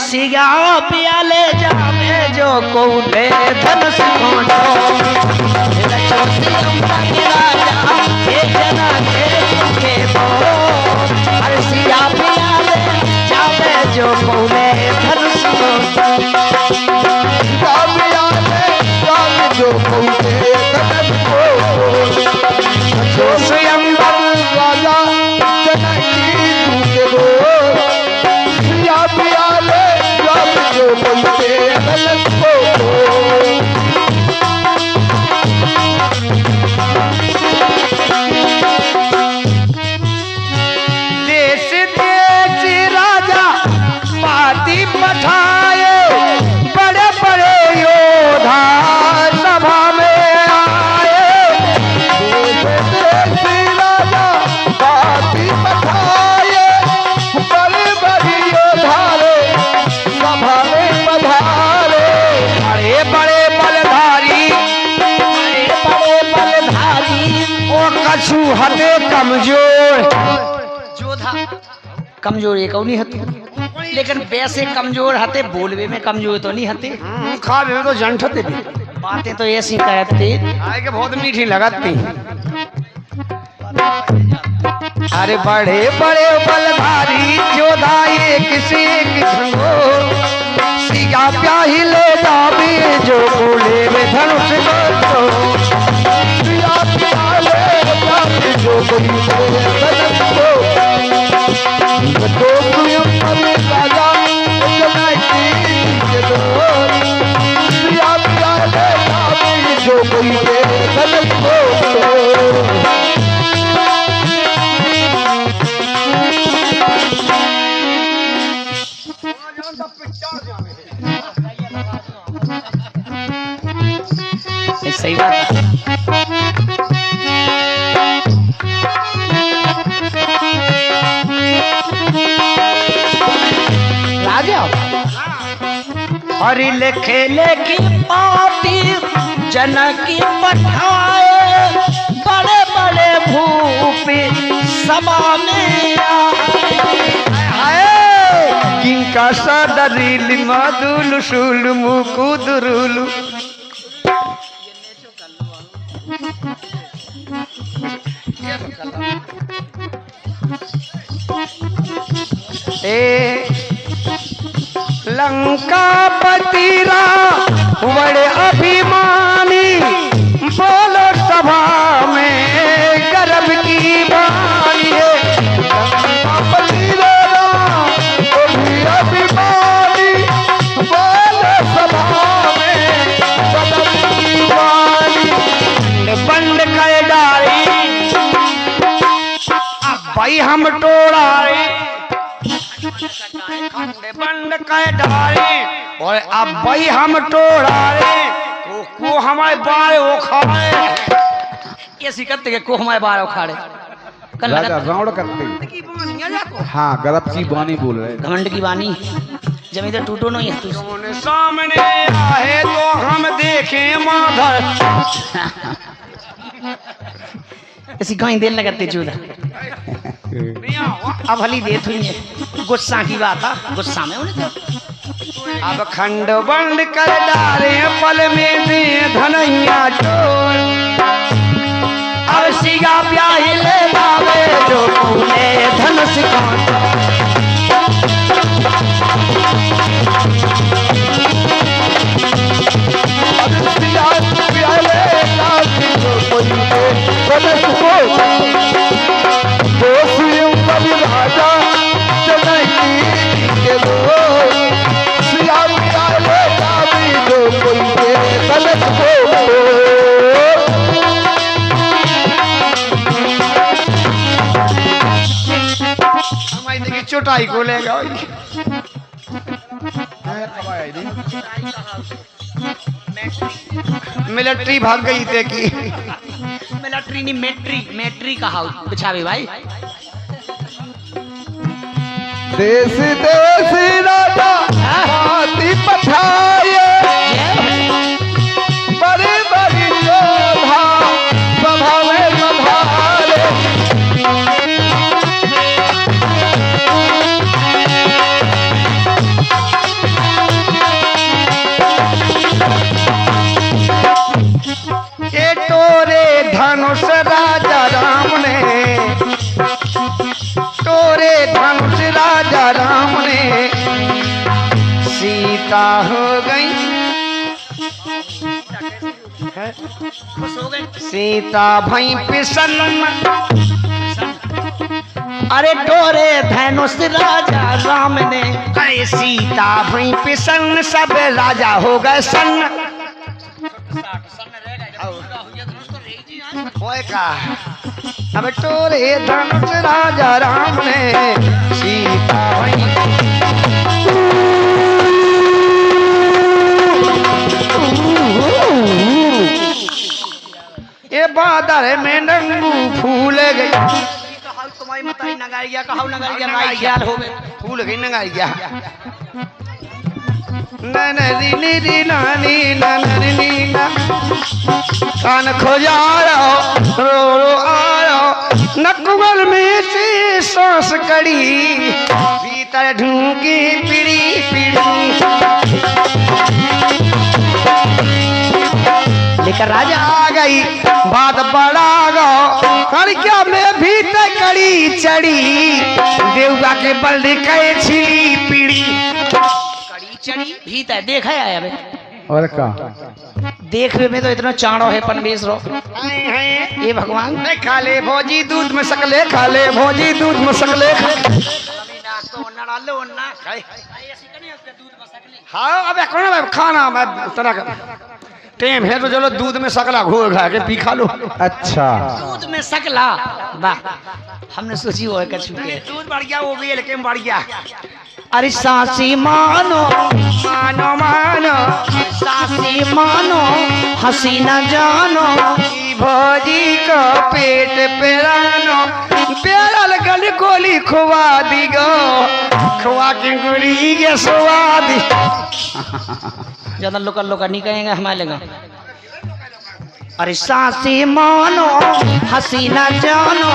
सिया प्याले जावे जो को उठे धनुष खोटो रचोसी अम्बा के राजा हे जना के दो हर सिया प्याले जावे जो को उठे धनुष खोटो जो कहते धनुष खोटो रचोसी अम्बा राजा जनकी के दो सिया प्याले जो कहते धनुष खोटो देश देश राजा पाती पठाए बड़े बड़े योद्धा सभा में आए देश राजा बाती पठाए बड़े बड़े योद्धारे सभा में पधारे बड़े बड़े बलधारी ओ कछु हते कमजोर जोधा कमजोर एक नहीं हते लेकिन वैसे कमजोर हते बोलवे में कमजोर तो नहीं हते खावे में तो जंठते भी बातें तो ऐसी कहते आए के बहुत मीठी लगती अरे बड़े बड़े बलधारी जोधा एक से एक झंगो सिया प्याही ले जावे जो बोले में धनुष को सिया प्याले जावे जो कोई धनुष को दो स्वयं राजा जनकी के दो सिया प्याले जावे जो कोई धनुष को सही बात है राजा हरि लिखे लेखी पाती जनकी पठाए बड़े बड़े भूपी सभा में आए किंका सदरिल मधुल शुल मुकुदरुल ए लंकापति बड़े अभिमानी बोलो सभा में गर्भ की बानी है लंकापति अभिमानी बोले सभा में गर्भ की बानी बंद कर डारी अब भाई हम टोड़ा रे बंद कर डारी और अब भाई हम टोड़ा रे को हमारे बाल उखाड़े ये सिकते के को हमारे बाल उखाड़े राजा रावण करते हाँ गर्भ की बानी बोल रहे घमंड की बानी जमी तो टूटो नहीं है तू सामने आए तो हम देखें माधर ऐसी कहीं देर लगते चूल्हा अब हली देत हुई है गुस्सा की बात है गुस्सा में उन्हें तो अब खंड बंद कर डाले पल में दे धनैया चोर अब सिगा प्याही ले लावे जो फूले धनुष कांटा राजा जनकी के दो सिया प्याले जावे जो कोई धनुष को हमारी देखिए चोटाई को लेगा मिलिट्री भाग गई थे की मिलिट्री नहीं मेट्री का हाउस बिछावे भाई देश देश राजा हाथी पठाए बड़े बड़े योद्धा सभा में पधारे सीता हो गई, खुश हो गए। सीता भई प्रसन्न, अरे डोरे धनुष राजा राम ने, अरे सीता भई प्रसन्न, सब राजा हो गए सन्न। ओए का अब टोरे धनुष राजा राम ने, सीता भई ये बादल में नंगू फूल गई, तुम्हारी मताई नगारिया कहा नगारिया नाई ख्याल हो गए। फूल गई नगारिया। ननरी निरी नानी ननरी ना, कान खोजारो रो रो आयो, नकुबल में से सांस कड़ी, भीतर ढूंगी पीड़ी पीड़ी। लेकर राजा आ गई, बात बड़ा गो, कड़िया में भीतर कड़ी चढ़ी, देवगा के बल कहे छिली पीड़ी। कड़ी चढ़ी भीतर देखा है अबे, और का देखने में तो इतना चाणो है पनवेश रो। ये भगवान खा ले भोजी दूध में सकले, खा ले भोजी दूध में सकले। हाँ अब कौन खाना मैं तरह का टेम है तो चलो दूध में सकला घोल खा के पी खा लो। अच्छा दूध में सकला, वाह हमने सोची वो है कछु के दूध बढ़ गया, वो भी लेकिन बढ़ गया। अरे सासी मानो मानो मानो सासी मानो, हसी न जानो, भोजी को पेट पेरानो, पेरल गल गोली खुआ दी गो, खुआ के गोली के स्वादी। ज्यादा लोकल लोकल नहीं कहेंगे हमारे लगा। अरे सासी मानो हसी न जानो,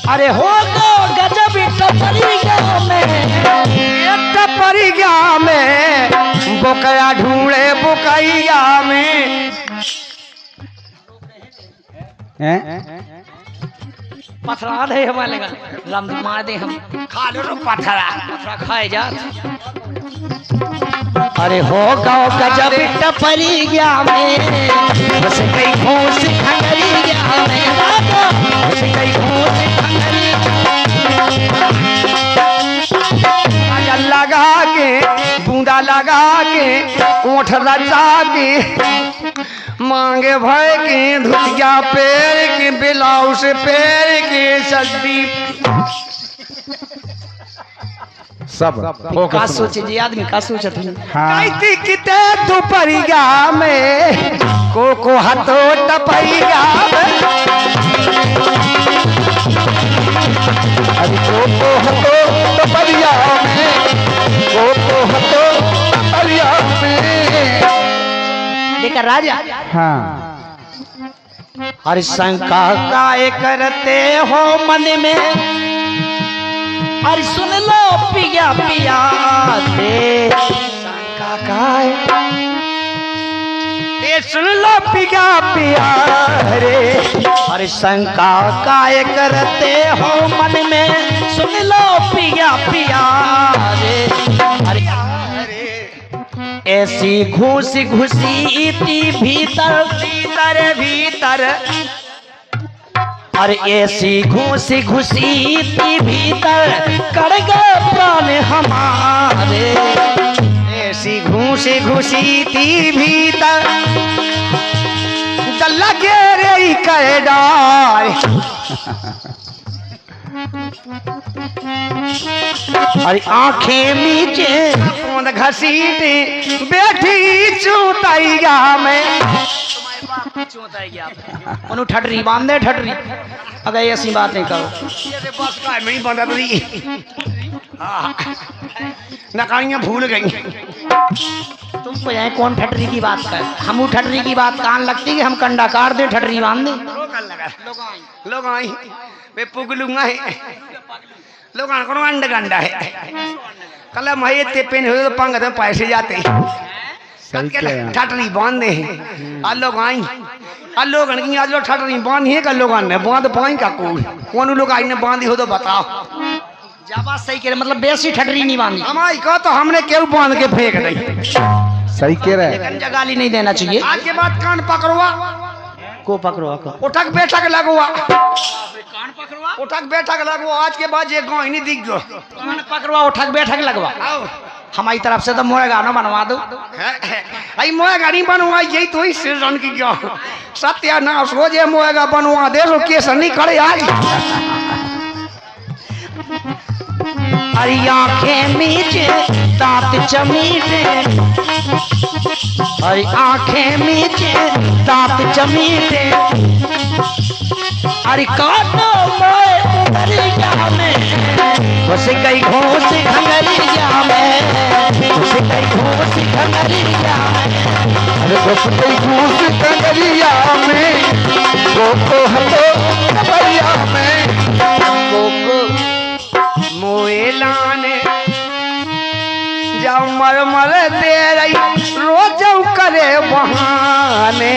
अरे हो गो गजब टपरिया में, टपरिया में बोकया ढूंढे बोकैया में। पथरा दे हमारे लगा, राम मार दे हम खा लो तो पथरा पथरा खाए जा। अरे हो गो गजब टपरिया में, बस कई घूस खंगरिया में, बस कई घूस खंगरिया लगा के, बूंदा लगा के, ओठ रचा के, मांगे भय के, धुतिया पैर के, ब्लाउज पैर के, सड्डी सब का सोचे जी आदमी का सोचत है। हाँ किते दोपहरिया में को हतो टपरिया में, अभी को हतो टपरिया में, को हतो टपरिया में। लेकर राजा हाँ हर शंका काय करते हो मन में, अरे सुन लो पिया पिया दे शंका काय, ये सुन लो पिया पिया रे, अरे शंका काय करते हो मन में, सुन लो पिया पिया रे। अरे ऐसी घुसी घुसी भीतर भीतर भीतर, अरे ऐसी घुसी घुसी भीतर, कर गए प्राण हमारे। ऐसी घूसी घूसी थी भीतर, जल्ला के रे कर डार। अरे आंखें नीचे पोंद घसीटे, बैठी चूतैया में। उन्होंने ठटरी बांध दे ठटरी, अगर ऐसी बात नहीं करो। बस का नहीं बंदा रही, नकानियां भूल गई। तुमको यहाँ कौन ठटरी की बात कर, हम ठटरी की बात कान लगती कि हम कंडा काट दे ठटरी बांध दे। लोग आई वे पुगलूंगा है, लोग को अंड गंडा है, कल महे ते पेन हो तो पंग तो पैसे जाते ठटरी बांधे हैं। आज लोग आई, आज लोग आज लोग ठटरी बांधी है, कल लोग ने बांध पाई का कौन लोग आई ने बांधी हो तो बताओ। जाबा सही कह रहे, मतलब बेसी ठटरी नहीं बांधी। हमारी को तो हमने क्यों बांध के फेंक दी। सही कह रहा है। लेकिन जगाली नहीं देना चाहिए। आज के बाद कान पकड़वा को पकड़ो को उठक बैठक लगवा, कान पकड़वा उठक बैठक लगवा। आज के बाद ये गाँव ही नहीं दिख गो। पकड़वा उठक बैठक लगवा। हमारी तरफ से तो मोए गानो बनवा दो। आई मोएगा नहीं बनवा, यही तो इस रन की क्या सत्यानाश हो जे मोएगा बनवा दे तो केस नहीं करे आज। अरे आंखें मीचे दांत चमीटे, अरे आंखें मीचे दांत चमीटे, अरे काटो मोए उंगलिया में बस गई घोंस खंगरिया में, बस गई घोंस खंगरिया में, अरे बस कोई घूस कंगरिया में, कोको हतो कंगरिया में, कोको मोएलाने जाओ मर मर दे रही रोज करे बहाने।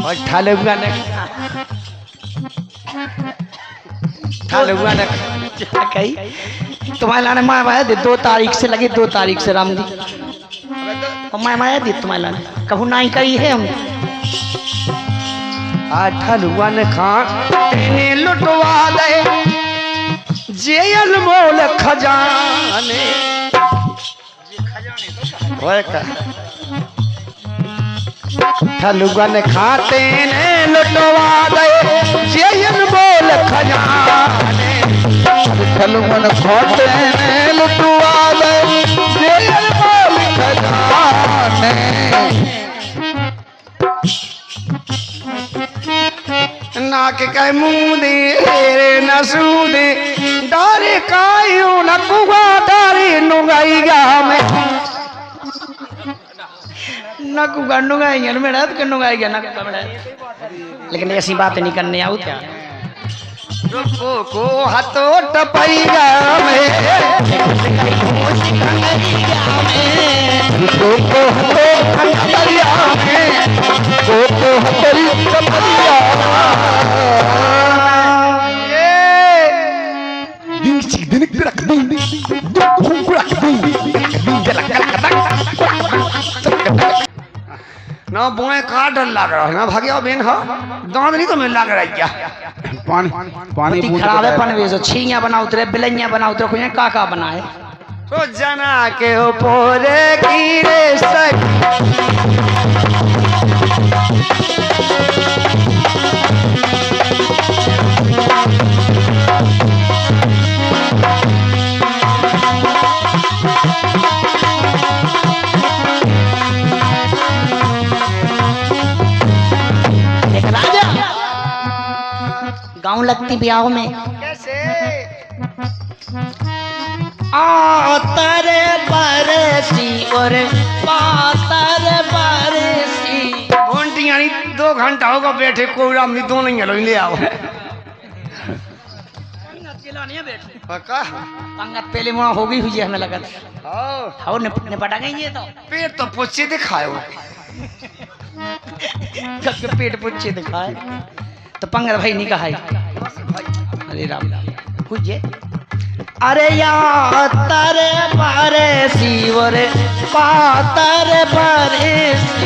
और ठालुआ ने क्या कही तुम्हारे लाने माया माया दे 2 तारीख से लगी, 2 तारीख से राम दी और माया माया दी तुम्हारे लाने कहूँ नहीं कही है हम। ठालुआ ने खाने लुटवा दे जे अनमोल खजाने। ठालुआ ने खाते ने लुटवा दे जे अनमोल खजाने। ठलुमन खोटे ने लुटवा दे जे अनमोल खजाने। नाक का मुंह दे रे नसूदे डारे कायू नकुआ डारे नुगाईगा में नकुआ नुगाईगा मेरा के नुगाईगा नकुआ मेरा। लेकिन ऐसी बातें नहीं करने आऊ क्या रुको को हतो टपईगा में, कोको हतो कंगरिया में, कोको हतो कंगरिया। ना बोए का डर लग रहा है ना भाग्य बेन हा दांत नहीं तो मिल लग रहा है क्या। पानी पानी बुद्धि खराब है पनवे जो छींया बना उतरे बिलैया बना उतरे कुछ का बनाए तो जना के ऊपर गिरे सक गाँव लगती ब्याह में कैसे आतर बरसी और पातर बरसी घंटी यानी 2 घंटा होगा बैठे कोई आदमी दो नहीं है ले आओ पक्का पंगत पहले मुआ होगी हुई है हमें लगा आओ निपटा गई ये तो पेट तो पुच्छे दिखाओ कब पेट पुच्छे दिखाए तो पंगत भाई नहीं कहा अरे राम राम कुछ अरे यार तारे पारे सीवरे पातर बरसी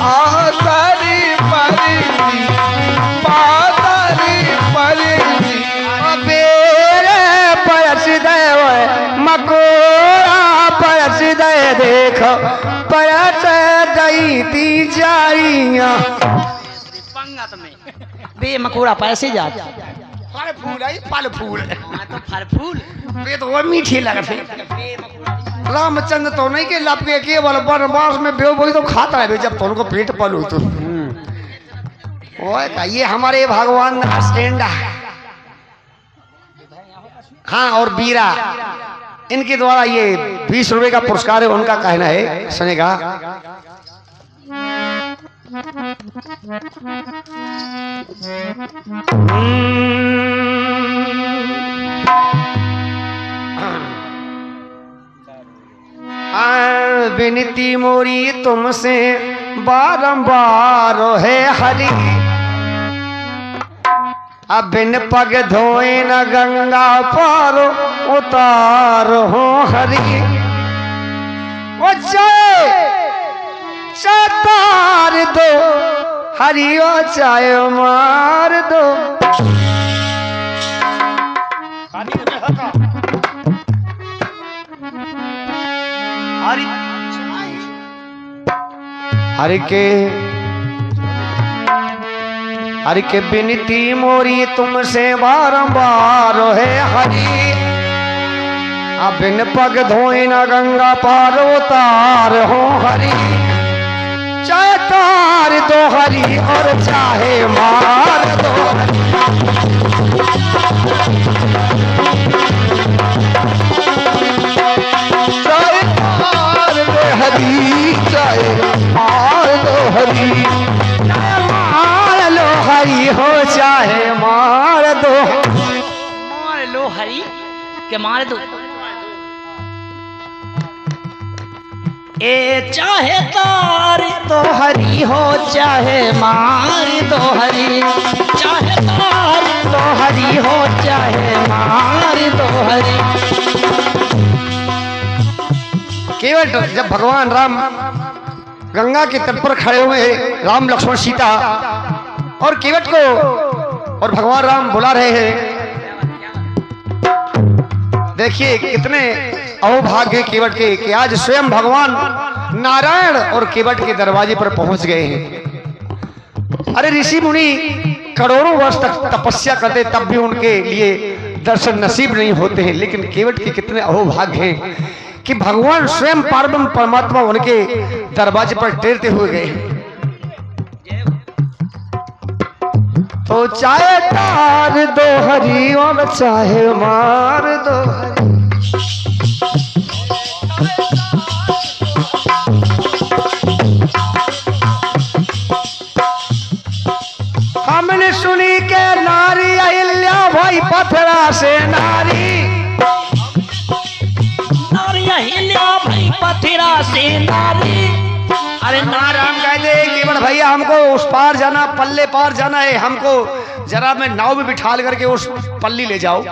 आतारी परी पातारी परी बेरे परस देव मकोरा परस दे देखो परस दई ती जाइया पंगत में बे मकोड़ा पैसे जा फल फूल आई फल फूल तो फल फूल वे तो वो मीठी लगते रामचंद्र तो नहीं के लपके केवल वनवास में बेव वही तो खाता है जब तो उनको पेट पलू तो ओए का ये हमारे भगवान का स्टैंड है। हाँ और बीरा इनके द्वारा ये 20 रुपए का पुरस्कार है उनका कहना है सुनेगा। विनती मोरी तुमसे बारंबार है हरि अब बिन पग धोए न गंगा पार उतार हो हरि वो चाहे तार दो हरि वो चाहे मार दो। हरि के बिनती मोरी तुमसे बारंबार है हरि। अब बिन पग धोए न गंगा पार उतार हो हरि। चाहे तार दो हरि और चाहे मार दो हरि। चाहे तार दो हरि चाहे मार दो हरि। हरि हो चाहे मार दो। मार लो हरि के मार दो। ए चाहे तार दो हरि हो चाहे मार दो हरि। चाहे तार दो हरि हो चाहे मार दो हरि। केवट जब भगवान राम गंगा के तट पर खड़े हुए, राम लक्ष्मण सीता और केवट को, और भगवान राम बुला रहे हैं। देखिए कितने अहोभाग्य केवट के कि आज स्वयं भगवान नारायण और केवट के दरवाजे पर पहुंच गए हैं। अरे ऋषि मुनि करोड़ों वर्ष तक तपस्या करते तब भी उनके लिए दर्शन नसीब नहीं होते हैं, लेकिन केवट के कितने अहोभाग्य हैं कि भगवान स्वयं पार्वती परमात्मा उनके दरवाजे पर टेरते हुए गए हैं। तो चाहे तार दो हरि और चाहे मार दो हरि। हमने सुनी के नारी अहिल्या भाई पथरा से नारी। नारी अहिल्या भाई पथरा से नारी। अरे नारायण कहते केवल भैया हमको उस पार जाना, पल्ले पार जाना है, हमको जरा मैं नाव में बिठा करके उस पल्ली ले जाओ।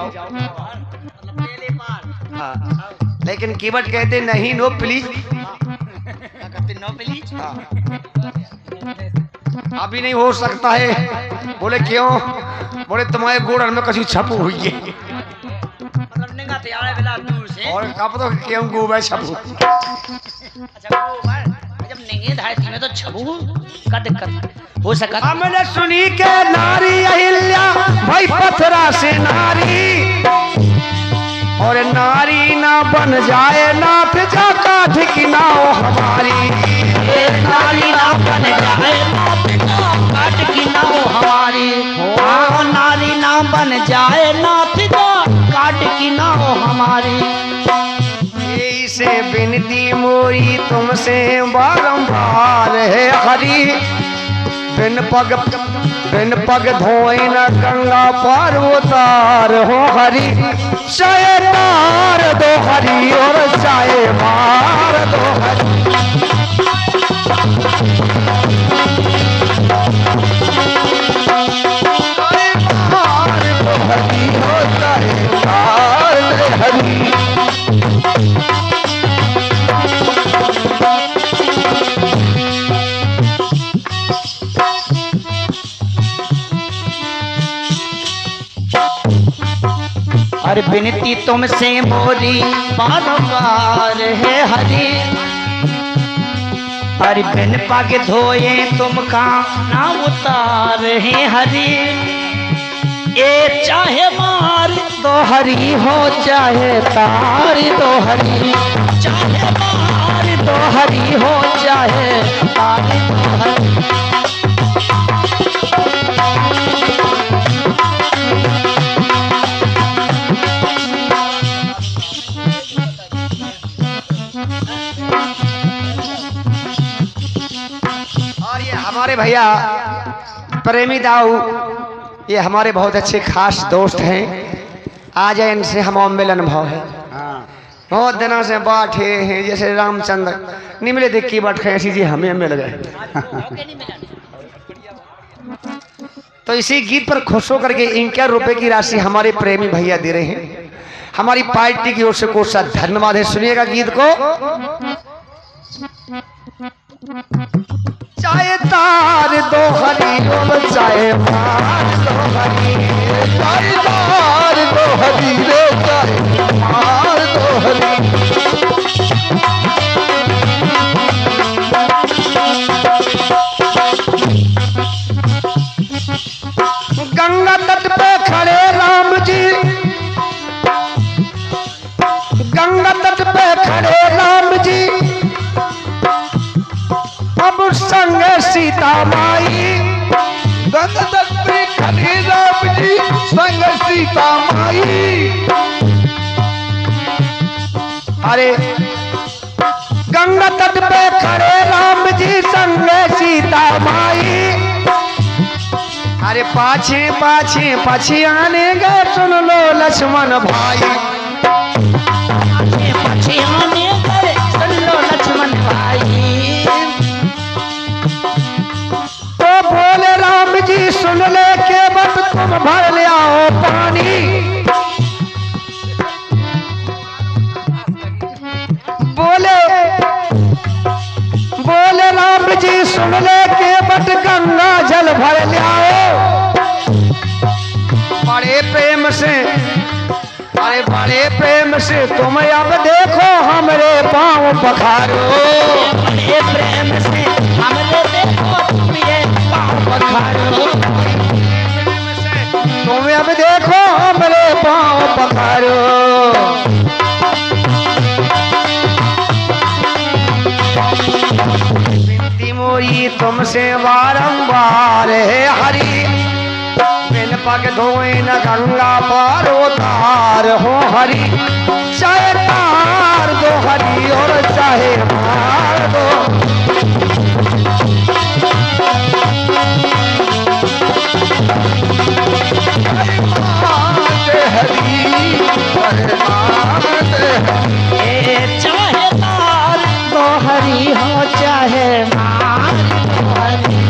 हाँ। लेकिन केवट कहते नहीं, नो प्लीज। No please. अभी नहीं हो सकता है। बोले क्यों? बोले तुम्हारे गोड़ में कछु छपू हुई है और कब तो क्यों गोबे छपू। जब नहीं धारती में तो छबू का दिक्कत हो सकता। हमने सुनी के नारी अहिल्या भाई पथरा से नारी। और नारी ना बन जाए नाथ जा काठ की नाव हमारी। नारी ना बन जाए नाथ जा काठ की नाव हमारी। हाँ नारी ना बन जाए नाथ जा काठ की नाव हमारी। से बिनती मोरी तुमसे बारंबार है हरि। बिन पग धोए न गंगा पार उतार हो हरि। चाहे तार दो हरि और चाहे मार दो हरि। मार दो हरि और चाहे मार दो हरि। अरे बिनती तुमसे मोरी बारंबार है हरि। अरे बिन पग धोए तुमका नाम उतार है हरि। ए चाहे मार दो हरि हो चाहे तार दो हरि। चाहे मार दो हरि हो चाहे तार दो हरि। हमारे भैया प्रेमी दाऊ, ये हमारे बहुत अच्छे खास दोस्त हैं। आज इनसे हमारा मिलन भाव है। बहुत दिनों से बैठे हैं, जैसे रामचंद्र नहीं मिले देख की बैठ ऐसी जी हमें मिल गए। तो इसी गीत पर खुश होकर के 51 रुपए की राशि हमारे प्रेमी भैया दे रहे हैं। हमारी पार्टी की ओर से कोसा धन्यवाद है। सुनिएगा गीत को। चाहे तार दो हरी और चाहे मार दो हरी, चाहे तार दो हरी रे चाहे मार दो हरी। गंगा तट पे खड़े राम जी, गंगा तट पे खड़े राम जी, अब संग सीता माई। गंगा तट पे खड़े राम जी संग सीता माई। अरे गंगा तट पे खड़े राम जी संग सीता माई। अरे पाछे पाछे पाछे आने गए सुन लो लक्ष्मण भाई। पाछे पाछे आने गए सुन लो लक्ष्मण भाई। तो बोले राम जी सुन ले के बट तुम भर ले आओ पानी। बोले राम जी सुन ले के बट गंगा जल भर ले आओ। बड़े प्रेम से, अरे बड़े प्रेम से तुम अब देखो हमरे पाँव पखारो। बड़े प्रेम से हमरे देखो तुम ये पाँव पखारो। तुम अब देखो हमरे पाँव पखारो। विनती मोरी तुमसे बारंबार है हरि, बिन पग धोए न गंगा पार उतार हो हरि। चाहे तार दो हरि और चाहे मार दो। चाहे तार दो हरी हो चाहे मार दो हरी।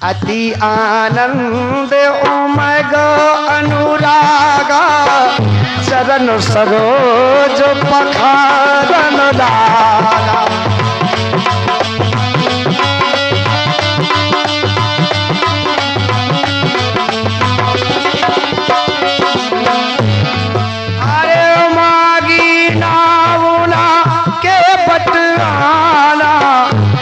अति आनंद उमग अनुरागा, चरण सरोज पखारन लाला। अरे मागी नावना के बटराना,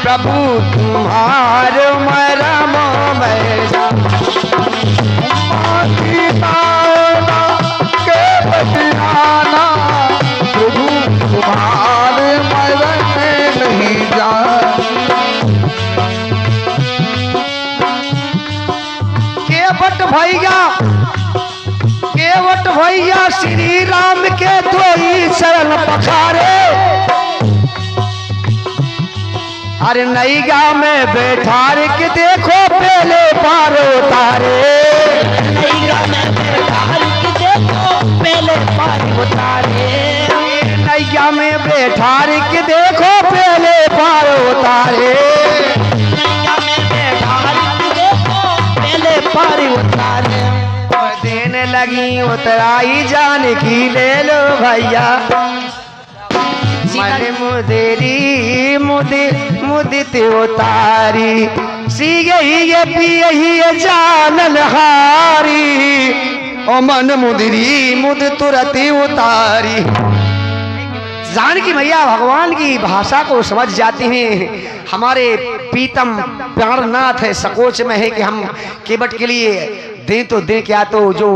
प्रभु तुम्हार मरम में जा। मागी नावना के बटराना, प्रभु तुम्हारे मरण में नहीं जा। केवट भैया, केवट भैया श्री राम के धोई शरण पखारे। अरे नैया में बैठार के देखो पहले पार उतारे। नैया में बैठार के देखो पहले पार उतारे। नैया में बैठार के देखो पहले पार उतारे। नैया में बैठार के देखो पहले पार उतारे। देने लगी उतराई जान की ले लो भैया। मन मुदेरी मुदित उतारी, सी यही पियही जानल हारी। ओ मन मुदरी मुद तुरती उतारी। जानकी मैया भगवान की भाषा को समझ जाती हैं। हमारे पीतम प्राणनाथ है, सकोच में है कि हम केवट के लिए दें तो दें क्या। तो जो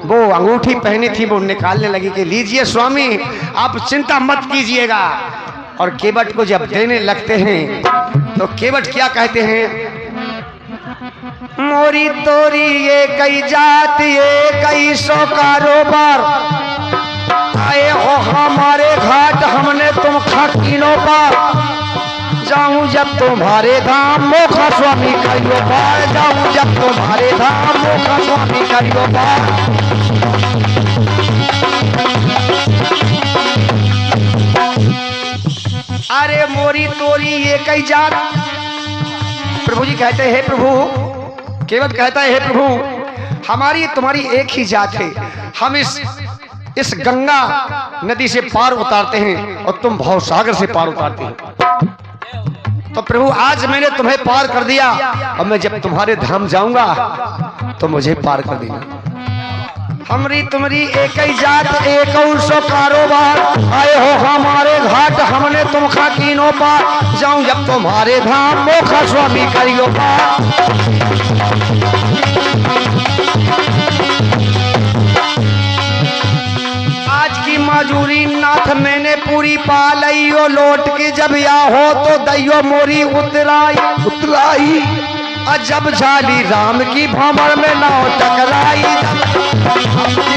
वो अंगूठी पहनी थी वो निकालने लगी कि लीजिए स्वामी आप चिंता मत कीजिएगा। और केवट को जब देने लगते हैं तो केवट क्या कहते हैं, मोरी तोरी ये कई जात ये कई सौ कारोबार, आए हो हमारे घाट हमने तुम खकीनों पर। जाऊं जब तुम्हारे धाम मोखा स्वामी करियो पार, जाऊं जब तुम्हारे धाम मोखा स्वामी करियो पार। अरे मोरी तोरी ये कई जात, प्रभु जी कहते हैं, हे प्रभु, केवट कहता है, हे प्रभु, हमारी तुम्हारी एक ही जात है, हम इस गंगा नदी से पार उतारते हैं और तुम भवसागर से पार उतारते हो। तो प्रभु आज मैंने तुम्हें पार कर दिया, और मैं जब तुम्हारे धाम जाऊंगा तो मुझे पार कर देना। हमरी तुम्हारी एक ही जात, एक सो कारोबार, आए हो हमारे घाट, हमने तुमखा कीनो पार, जाऊं जब तुम्हारे धाम, मोखा स्वामी करियो पार। आज की मजूरी नाथ मैंने पूरी पा लइयो, लौट के जब या हो तो दैयो मोरी उतराई उतराई, और जब झाली राम की भंवर में नाव टकराई,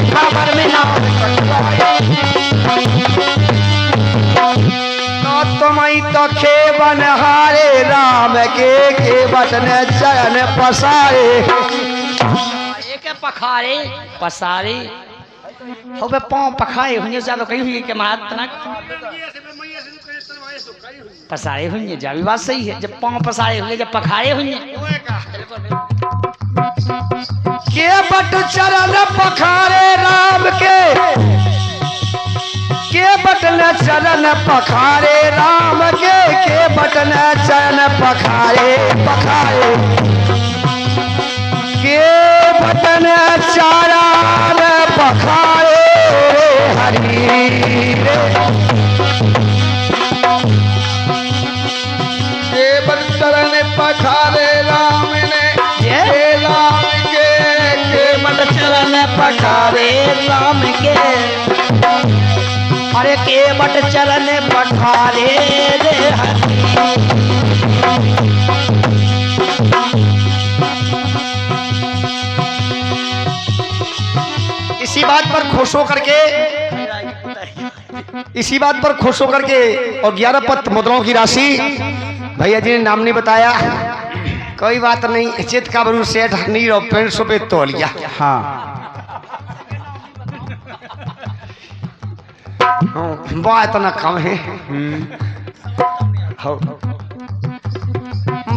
भंवर में नाव टकराई, तो तुम्हें तो खेवन हारे राम के बटन चरण पसारे, एक पखारे पसारे हो बे पांव पखाए हुए ज्यादा कही हुई के महाराज तना पसारे हुए जा भी बात सही है, जब पांव पसारे हुए जब पखारे हुए के बट चरण पखारे राम के बटन चरण पखारे राम के बटन चरण पखारे पखारे, के बटन चरण पखारे हरि के बटन पखारे राम ने, राम के बट चरण पखारे राम के, अरे के बट चरण पखारे रे हरि। इसी बात पर खुश होकर के, इसी बात पर खुश होकर के, और 11 पत मुद्राओं की राशि भैया जी ने नाम नहीं बताया, कोई बात नहीं, चित का बरू सेठ नीर और 500 पे तोलिया। हाँ बात ना कम है।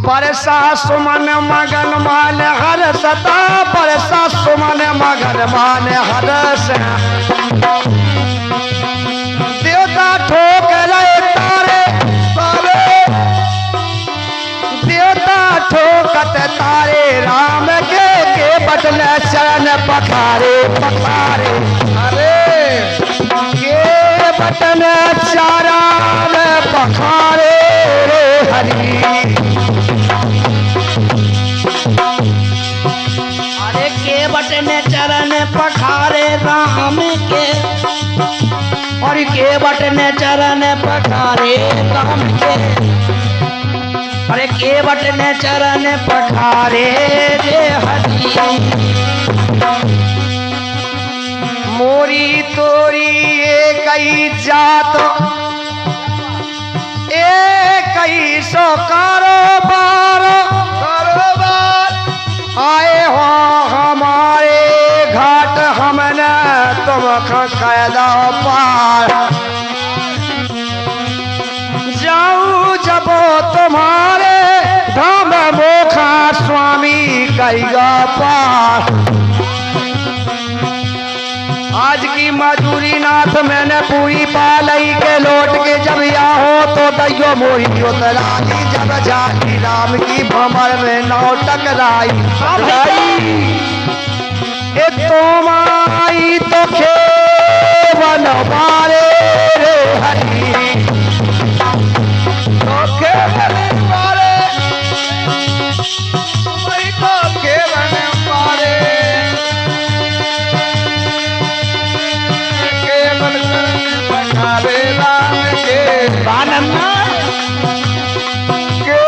बरसा सुमन मगन मान हर सता, बरसा सुमन मगन मान हर देवता ठोक रहे तारे तारे, देवता ठोकत तारे राम के बटन चरण पखारे पखारे, अरे के बटन चरण पखारे रे हरि। अरे के बटन चरण पखारे राम के, और के बटन चरण पखारे राम के, अरे के बटन चरण पखारे रे हरि। मोरी तोरी एक ही जात, एक ही सो कारोबार, आए हो हमारे घाट, हमने तुम कैदा पार, जाऊं जब तुम्हारे धाम, मोखा स्वामी कईगा पार। आज की मजूरी नाथ मैंने पूरी पा लई, के लौट के जब या हो तो दैयो मोरी उतराई, जब जाती राम की भंवर में नाव टकराई, ए तुम आई तो खेवन मारे रे हरि, तो खेवन मारे, तो खेवन मारे, पखारे राम के बानन्ना के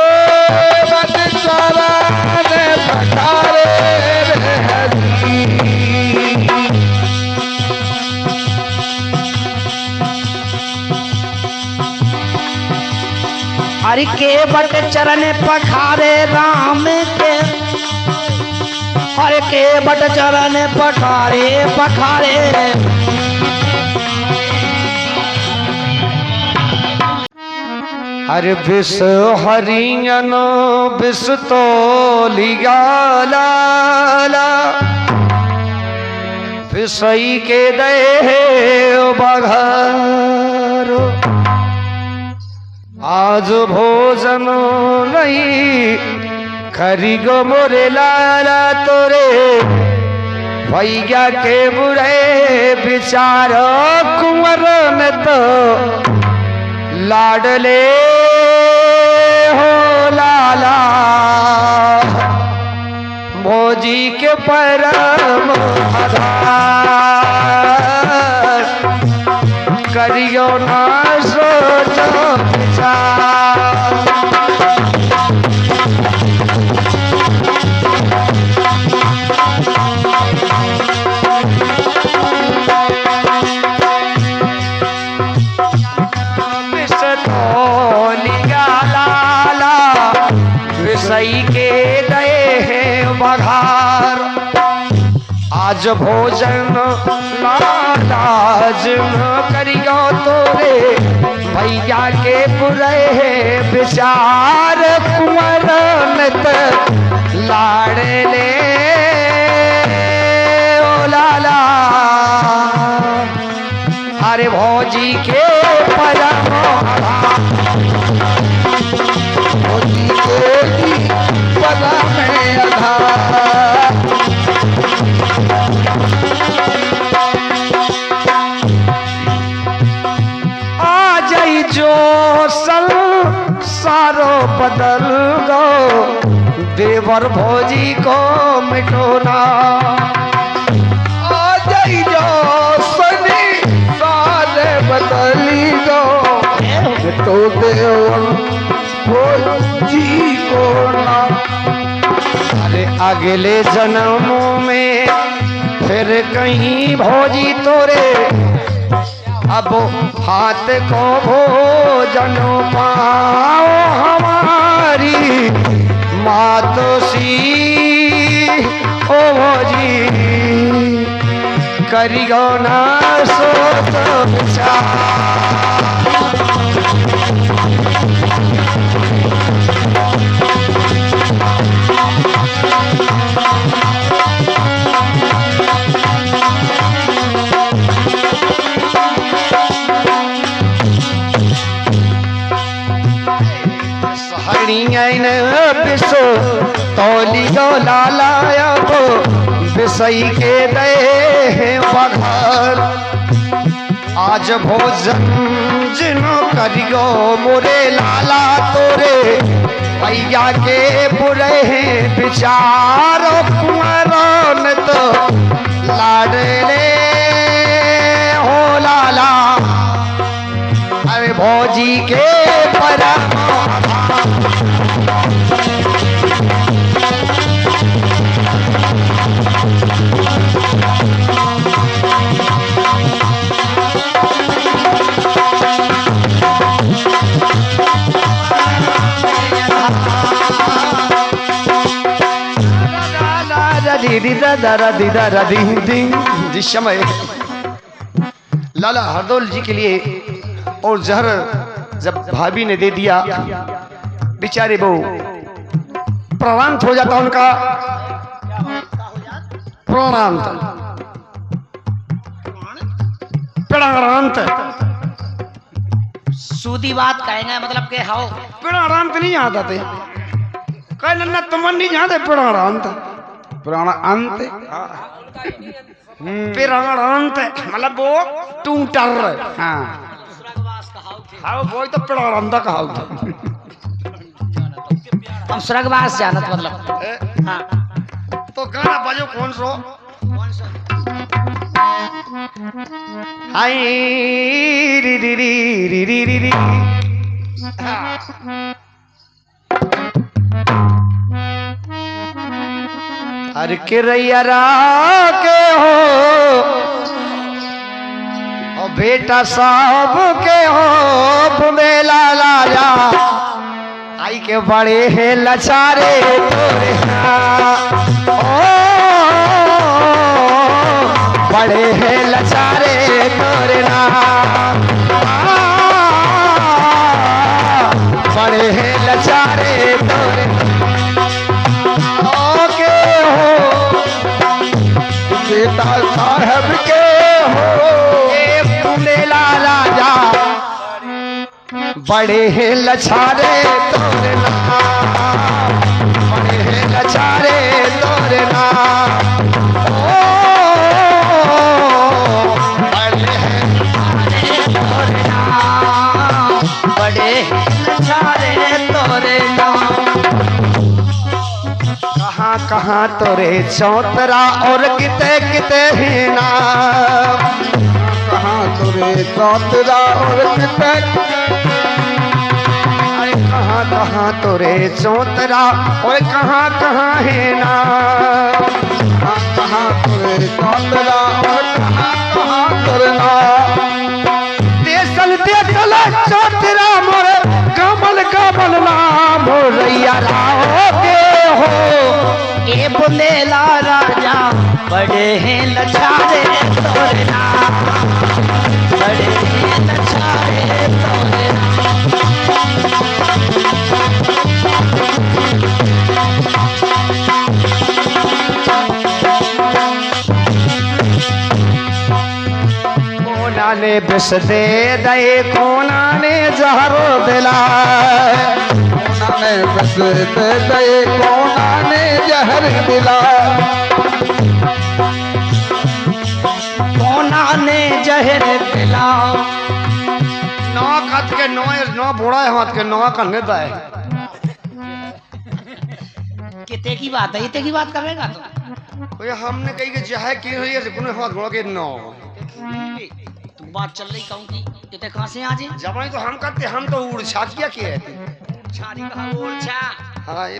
बट चरण पखारे रे हरि। अरे के बट चरण पखारे राम के, अरे के बट चरण पखारे पखारे। अरे विष हरियन विष तो लिगाला विषई के दे बघर आज भोजन नहीं खरी गो मोरे लाला तोरे भैया के बुरे विचार कुंवर में तो लाडले हो लाला भोजी के परम आधार करियो ना सोचो विचार विषई के दए हैं बघार आज भोजन लाज न करियो तोरे भैया के बुरे विचार कुंवर नत लाडले ओ लाला अरे भौजी के परम भोजी के ही पदा में आधार आ जाई जो सल सारो बदल गो देवर भौजी को मिटोना आ जाई जो सनी सारे बदली गो तो देवर भोजी को ना अरे अगले जन्मों में फिर कहीं भौजी तोरे अब हाथ को भोजन पाओ हमारी मातोसी ओ भौजी करियो ना सोच विचार विषो तौली गो लालाया को विषई के दे बघर आज भोजन जिनो करियो मोरे लाला तोरे भैया के बुरे विचार कुंवर तो लाडले हो लाला अरे भौजी के परम जिस समय लाला हरदौल जी के लिए और जहर जब भाभी ने दे दिया बेचारे वो प्राणांत हो जाता उनका प्राणांत प्राणांत सूदी बात कहेंगे मतलब के हाओ प्राणांत नहीं याद आते कल नन्ना तुम नहीं जानते प्राणांत प्राण अंत प्राणांत मतलब वो टूटर हाँ हाँ वो तो प्राणांत कहा हम स्वर्गवास जानत मतलब हाँ तो गाना बजो कौन सो हाय री री री री री री री हर किरैया के हो और बेटा साहब के हो बुमेला लाला आई के बड़े हैं लचारे तोरे ओ बड़े हैं लचारे तोरे ना बड़े हैं लछारे तोरे नाम, बड़े हैं लछारे तोरे नाम। ओ बड़े हैं तोरे नाम, बड़े लछारे तोरे नाम। कहाँ कहाँ तोरे चौतरा और किते किते ही नाम, कहाँ तुरे चौतरा और किते कहाँ कहाँ तोरे चौतरा और कहाँ कहाँ है नाम, कहाँ तुरे चौतरा और कहाँ तुरे नाम। देसल देसल चौतरा मोर कमल कमल नाम हो रैया राहो के हो। ए बुंदेला राजा बड़े हैं लछारे तोरे नाम, बड़े हैं लछारे तोरे नाम। कोना ने बिस दे दे कोना ने जहरो दिला, कोना ने बस दे दे कोना ने जहर दिला, कोना ने जहर दिला। नौ खत के नौ बुढ़ा है हाथ के नौ करने दाए। किते की बात है, इते की बात करेगा तो कोई हमने कही कि जहे की हुई है कोने हाथ बुढ़ा के नौ तू बात चल रही कहूँ की इते कहाँ से आ जे जमाई तो हम करते, हम तो उड़छा किया के है। छारी कहा ओरछा हाँ ये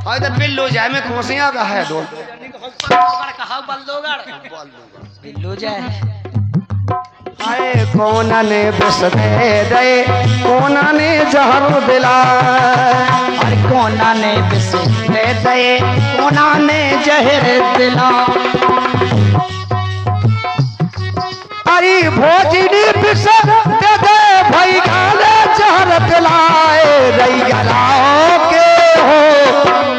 हाँ इधर बिल्लो जाए में खोसियाँ का है दो कहा बल्लोगड़ बिल्लो जाए। आए कोना ने बस दे दे कोना ने जहर दिला, और कोना ने बिस दे दे कोना ने जहर दिला। अरे भोजनी बिस दे दे भाई गाले जहर दिलाए रैया राव के हो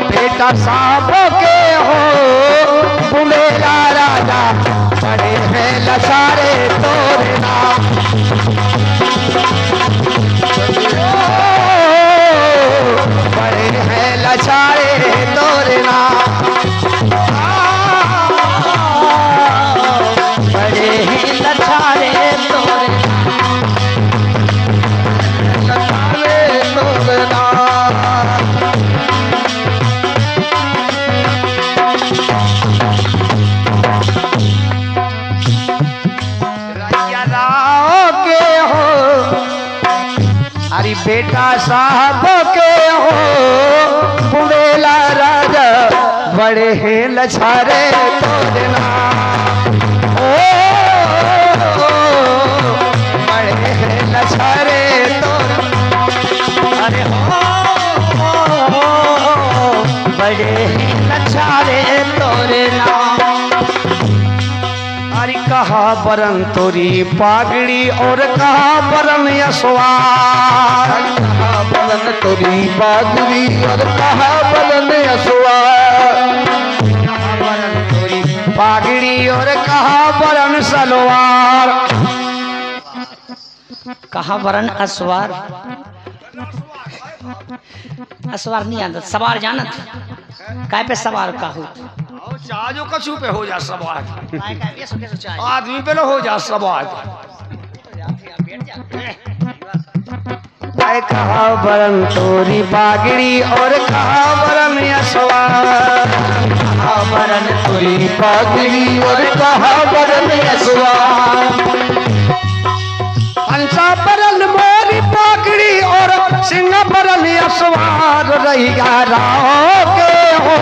बेटा साहब के हो। बुमेरा राजा बड़े हैं लसारे तोरे नाम, बड़े हैं लसारे तोरे नाम, बड़े हैं लछारे तोरे लछारे तोरे नाम। रैया राव के हो अरे बेटा साहब के हो। बुमेला राजा बड़े हैं लछारे तोरे नाम, ओ बड़े हैं लछारे तोरे। अरे हो बड़े हैं लछारे तोरे नाम। अरे कहा बरन तोरी पागड़ी और कहा बरन यशवार, कहाँ बलन तुरी बागरी और कहाँ बलन असुआ, पागड़ी और कहा बरन सलवार। कहा वरन असवार, असवार नहीं आता सवार जानत काय पे सवार का हो चाजो कछु पे हो जा सवार, काय काय ये सोचे सोचा आदमी पे लो हो जा सवार। आए कहा बरन तोरी पागड़ी और कहा बरन यशवार, कहा वरन तुरी बागरी और कहाँ बलन असुआ, हंसा बरन मोरी पागड़ी और सिंह बरन यशवार। रैया राव के हो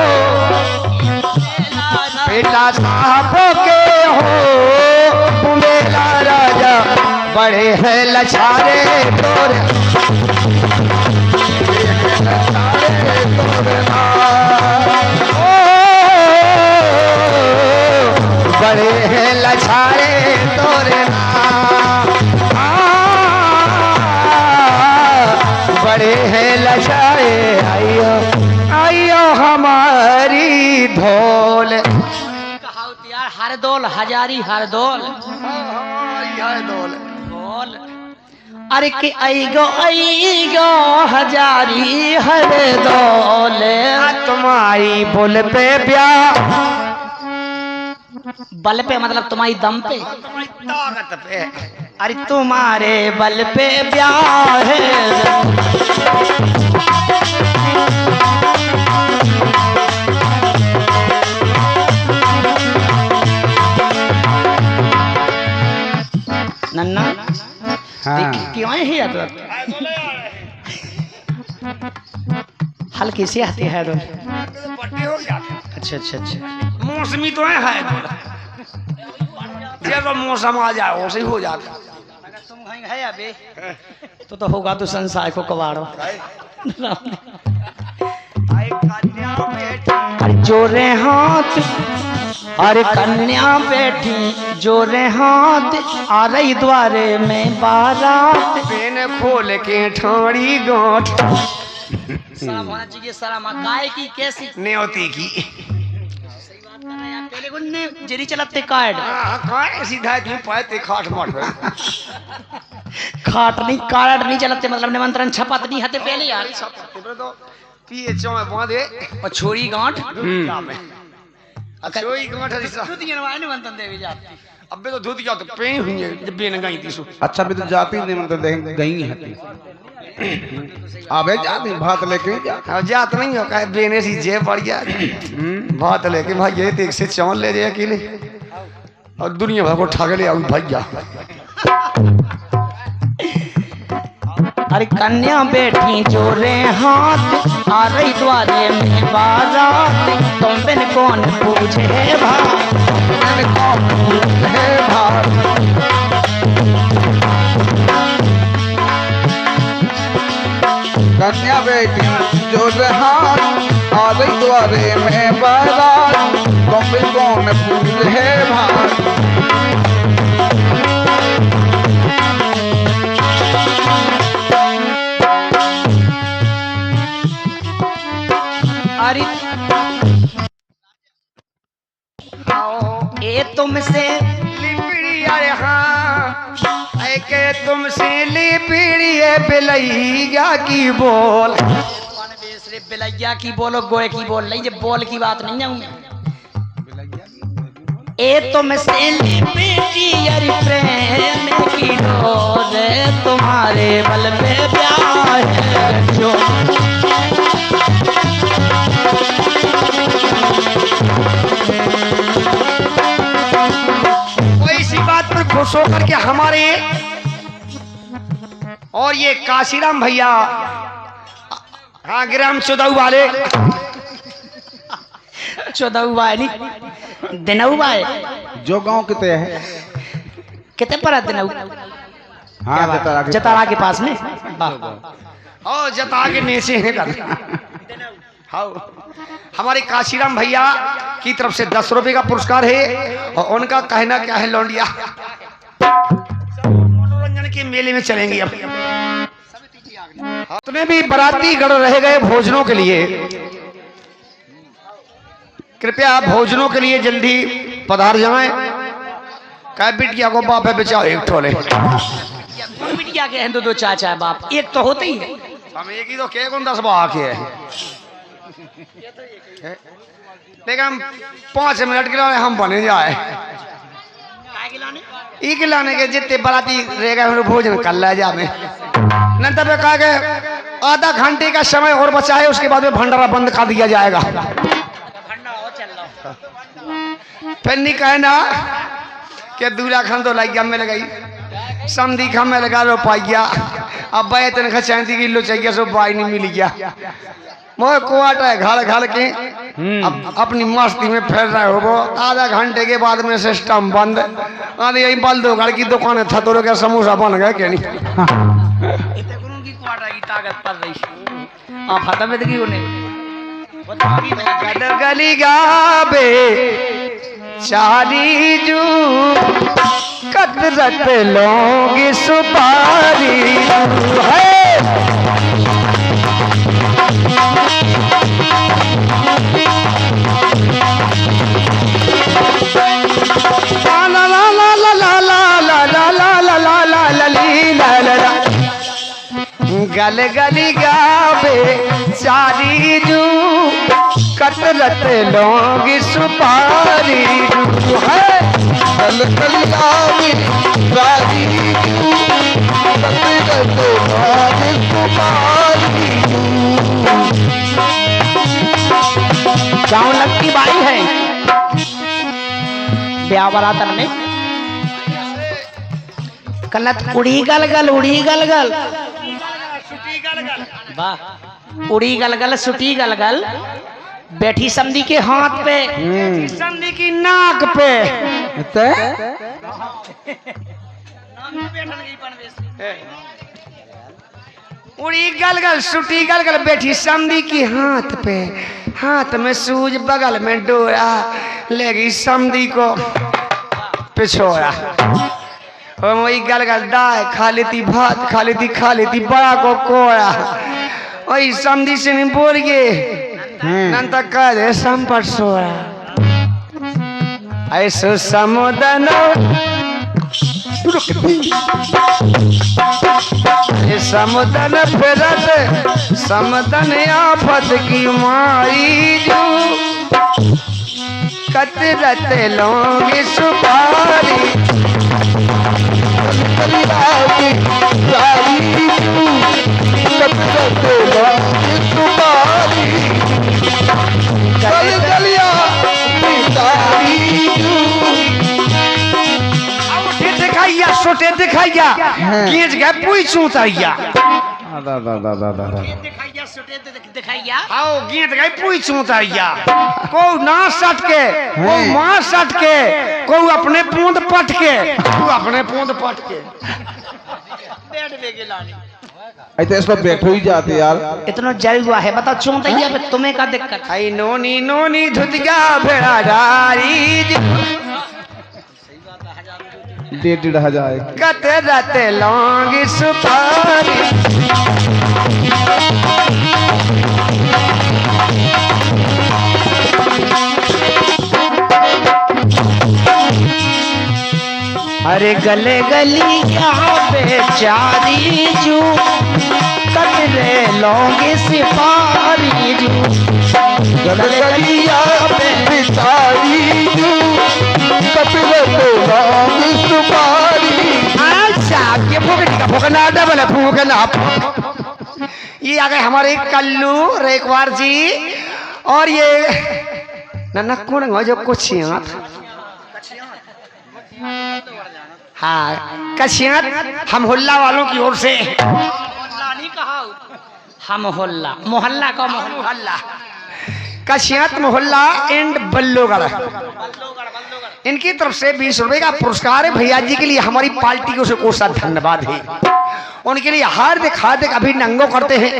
बेटा साहब के हो। मेरा राजा बड़े हैं लछारे तोरे, ओ बड़े हैं लछारे तोरे नाम, बड़े हैं लछारे। आइयो आइयो हमारी धोल, यार हरदोल हजारी हरदोल धोल बोल अरे कि आई गो हजारी हर दौले तुम्हारी बुल पे ब्याह, बल पे मतलब तुम्हारी दम पे, ताकत पे, अरे तुम्हारे बल पे ब्याह है। नन्ना क्यों है यार हल्की सी आती है पट्टी हो जाती। अच्छा अच्छा अच्छा मौसमी तो है जब मौसम आ जाए वैसे ही हो जाता। अगर तुम कहीं है अभी तो होगा तो संसार को कबाड़ो। जोरे हाथ अरे कन्या बैठी जोरे हाथ आ रही द्वारे में बारात, पेन खोल के ठाड़ी गांठ, शर्म होना चाहिए शर्म। गाय की कैसी न्योती की पहले गुन्ने जेरी चलते कार्ड काय सीधा तुम पाते खाट मट खाट नहीं कार्ड नहीं चलते मतलब निमंत्रण छपत नहीं हते पहले यार तो पिए चाय बांधे और छोरी गांठ छोरी गांठ रिसा निमंत्रण देवी जाती। अबे तो धोती क्या तो पेन हुई है बेन गई थी सो। अच्छा भी तो जाती नहीं मतलब गई है अबे जाती भात लेके जा। अब जात नहीं हो कहे बेने सी जे बढ़िया भात लेके भाई ये एक से चावल ले जाए अकेले और दुनिया भर को ठग ले आऊ भैया। अरे कन्या बैठी जोरे हाथ आ रही द्वारे में बारात, तुम बिन कौन पूछे भाई कौन है भाई कन्या बेटी जो रहान आ गई द्वारे में बारात, तुम भी कौन पूछ है भाई। अरे ए तुमसे लिपड़ी अरे हाँ ऐ के तुमसे लिपड़ी है बिलैया की बोल बिलैया की बोलो गोए की बोल नहीं ये बोल की बात नहीं है। ए तुमसे लिपटी अरे प्रेम की डोर तुम्हारे बल पे प्यार है जो इसी बात पर खुश होकर के हमारे और ये काशीराम भैया हाँ ग्राम चौदह वाले चौदह नहीं दिनऊ है जो गांव कितने है कितने पर है दिनऊ हाँ जतारा के पास में और जता के नीचे है कर हाँ हमारे काशीराम भैया की तरफ से 10 रुपए का पुरस्कार है और उनका कहना क्या है लौंडिया मनोरंजन के मेले में चलेंगे अब तुम्हें भी बराती गढ़ रह गए भोजनों के लिए कृपया भोजनों के लिए जल्दी पधार जाएं। कह बिटिया को बाप है बेचाओ एक ठोले बिटिया के हैं दो चाचा बाप एक तो होते ही है हम एक ही तो के कौन 10 बाक है लेकिन हम 5 मिनट के लिए हम बने जाए एक लाने के जितने बराती रह गए भोजन कर ले जा में नहीं तब कहा के आधा घंटे का समय और बचा है उसके बाद में भंडारा बंद कर दिया जाएगा। फिर नहीं कहना कि दूल्हा खान तो लग गया में लगाई समधी खा में लगा लो पाइया अब भाई तनखा चांदी किलो चाहिए सो बाई नहीं मिल गया मोह कुआटा है घड़ घड़ के अब अपनी मस्ती में फैल रहे हो वो आधा घंटे के बाद में सिस्टम बंद आधे यही बल दो घर की दुकान था तो क्या समोसा बन गया क्या नहीं की कुआटा की ताकत पड़ रही आप खत्म है क्यों गल गली गाबे चाली जू कदरत लोगी सुपारी है ला ला ला ला ला ला ला ला ला ला ला ला ला ला गल गली गावे चारी जू कतरत लोग सुपारी जू है गल गलिया में राजी गाँव लगती बाई है ब्याह बरातन में कलत उड़ी गलगल वाह उड़ी गलगल सुटी गलगल बैठी समधी के हाथ पे समधी की नाक पे उड़ी गलगल सुटी गलगल बैठी समधी की हाथ पे हाथ में सूज बगल में डोरा लेगी समधी को पिछोड़ा और वही गलगल दाए खा लेती भात खा लेती बड़ा को कोड़ा वही समधी से नहीं बोल गए नंतर कह दे संपर सोड़ा ऐसो समुदन समुदन फिरत समुदन आफत की मारी जो कतरत लोग सुपारी सोटे दिखाइया गीज गए पुई चूताइया आओ गीत गए पुई चूताइया को ना सटके को मां सटके को अपने पूंद पटके तू अपने पूंद पटके बैठ बेगे लानी ऐसे इस पर बैठ ही जाते यार इतना जल हुआ है बताओ चूंतैया पे तुम्हें का दिक्कत आई नोनी नोनी धुतिया भेड़ा डारी 1,500 कतरत लोग सुपारी अरे गले गली बेचारी जू कतरे लोग सिपारी जू गले गलिया बेचारी जू फूकना डबल फूकना ये आ गए हमारे कल्लू रेकवार जी और ये नन्ना कौन जो कुछ हाँ कशियत हम हुल्ला वालों की ओर से हम मोहल्ला मोहल्ला का मोहल्ला कशियत मोहल्ला एंड बल्लोगढ़ इनकी तरफ से 20 रुपए का पुरस्कार है भैया जी के लिए हमारी पार्टी को से कोसा धन्यवाद है उनके लिए हार्दिक अभिनंदन करते हैं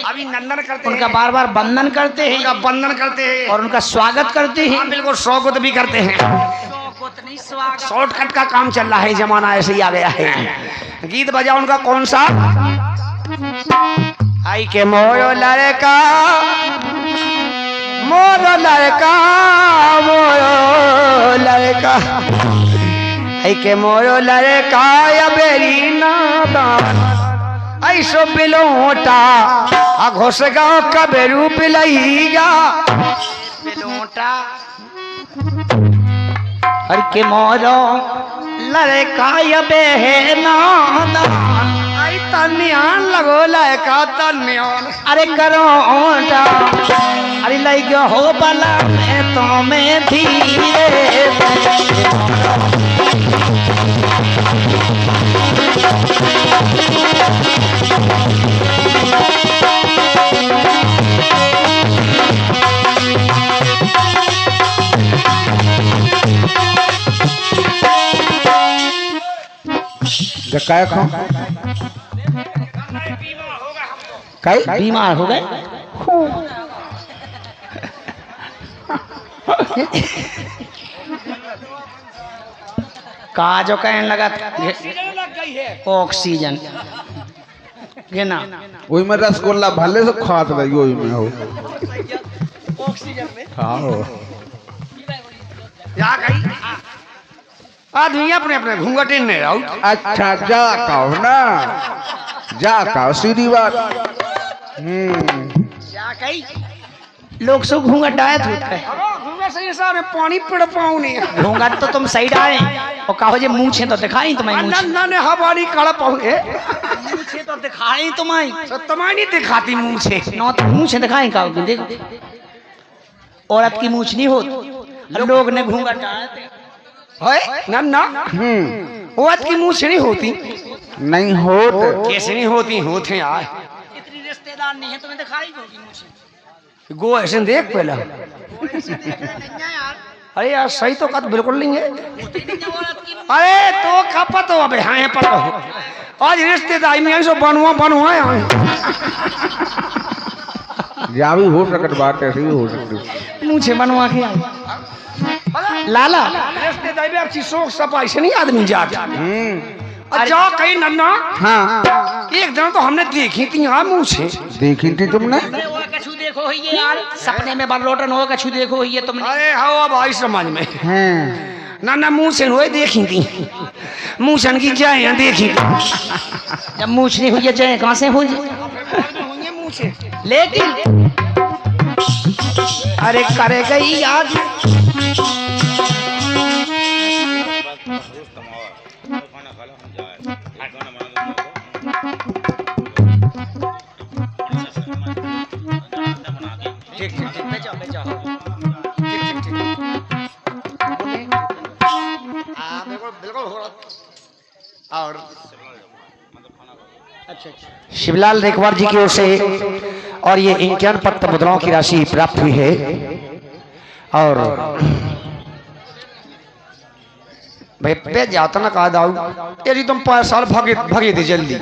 अभिनंदन करते उनका बार बार वंदन करते हैं उनका वंदन करते हैं और उनका स्वागत करते हैं बिल्कुल स्वागत भी करते हैं शॉर्टकट का काम चल रहा है जमाना ऐसे ही आ गया है गीत बजा उनका कौन सा आई के मोरो लड़का मोरो लड़का आई के मोरो लड़का या बेरी नादान ऐसो बिलोटा आ घोष गाँव कबेरू बिलैया बिलोटा हर के मोरो लड़का या बेनादान आई तन्यान लगो लड़का तन्यान अरे करो ओटा अरे लग हो बला में तो में धीरे काय खाओ काय बीमार हो गए कहा जो कहने लगा ऑक्सीजन गिना वही में रसगुल्ला भले से खात रही वही में हो ऑक्सीजन में खाओ जा गई आदमी अपने अपने घूंघटे नहीं रहो अच्छा जा कहो ना जा का सीधी बात। क्या कही लोग सो घूंघट डायत होता है। सही सारे पानी पड़ पाऊं नहीं घूंघट तो तुम सही डाले और कहो जे मुंह छे तो दिखाई तुम्हारी मुंह नन्ना ने हवानी कड़ा पाऊंगे छे तो दिखाई तुम्हारी तो तुम्हारी नहीं दिखाती मुंह से नो तो मुंह छे दिखाई कहो देखो औरत की मूछ नहीं होती लोग ने घूंघट डायत है नन्ना औरत की मुंह से नहीं होती नहीं होत कैसे नहीं होती होते यार इतनी रिश्तेदार नहीं है तुम्हें दिखाई होगी मुझे गो ऐसे देख पहला अरे यार सही तो कद बिल्कुल नहीं है अरे तो खपत हो अबे हाँ पर आज रिश्तेदारी में ऐसो बनवा या भी हो सकत बात ऐसी भी हो सकती। मुझे बनवा के आई लाला रिश्तेदारी में अच्छी शौक सफाई से नहीं आदमी जाता अच्छा कहीं नन्ना हाँ एक दिन तो हमने देखी थी यहाँ मुँह से देखी थी तुमने। कछु देखो ये यार सपने में बरलोटन हो कछु देखो ये तुमने अरे हाँ भाई समझ में ना मुँह से हुए देखी थी मुँह सन की जाए देखी थी जब मूछ नहीं हुई है जाए कहाँ से हुई मुँह से लेकिन अरे करे गई याद और शिवलाल रेखवार जी की ओर से और ये इक्यावन पत्र मुद्राओं की राशि प्राप्त हुई है और भाई पे जाता ना कहा दाऊ यदि तुम 5 साल भागे थे जल्दी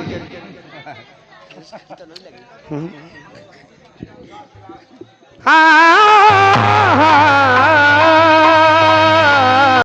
हाँ